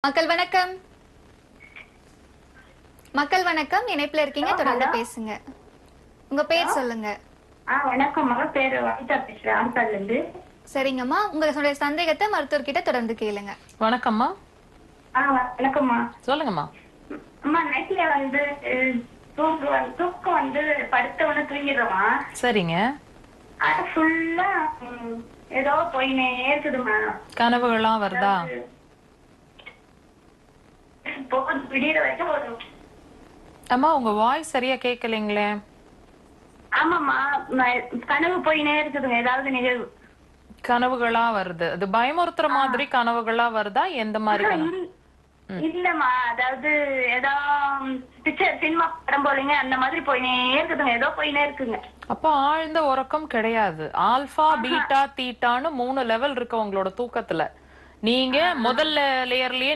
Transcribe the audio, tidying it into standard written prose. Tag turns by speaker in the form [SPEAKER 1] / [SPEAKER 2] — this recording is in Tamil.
[SPEAKER 1] மக்கள் வணக்கம். மக்கள் வணக்கம். இணைப்புல இருக்கீங்க, தொடர்ந்து பேசுங்க. உங்க பேர் சொல்லுங்க.
[SPEAKER 2] வணக்கம்மா. பேரு வனிதா பேசுறேன், ஆண்டாள்ல இருந்து.
[SPEAKER 1] சரிங்கம்மா, உங்களுடைய சந்தேகத்தை மருத்துவர்கிட்ட தொடர்ந்து கேளுங்க.
[SPEAKER 3] வணக்கம்மா.
[SPEAKER 2] வணக்கம்மா.
[SPEAKER 3] சொல்லுங்கம்மா.
[SPEAKER 2] அம்மா, நைட்ல வந்து தூக்கம் வந்து படுத்தவன தூங்கிடுறோமா.
[SPEAKER 3] சரிங்க.
[SPEAKER 2] அது ஃபுல்லா ஏதோ போயினே இருக்குதுமா.
[SPEAKER 3] கனவுகள்லாம் வருதா?
[SPEAKER 2] விடியற வரைக்கும் வரும்.
[SPEAKER 3] அம்மா, உங்க வாய்ஸ் சரியா கேட்கலீங்களே.
[SPEAKER 2] ஆமாம்மா, கனவு போயினே இருக்குதுங்க, ஏதாவது நிகழ்வு.
[SPEAKER 3] கனவுகளா வருது. அது பயமுறுத்துற மாதிரி கனவுகளா வருதா? எந்த மாதிரி கனவு?
[SPEAKER 2] இல்லம்மா, அதாவது ஏதோ பிக்சர் சினிமா படம் போலீங்க, அந்த மாதிரி போயினே இருக்குதுங்க, ஏதோ போயினே இருக்குங்க.
[SPEAKER 3] அப்ப ஆழ்ந்த உறக்கம் கிடையாது. ஆல்பா, பீட்டா, தீட்டான்னு 3 லெவல் இருக்கு உங்களோட தூக்கத்துல. நீங்க முதல்ல லேயர்லயே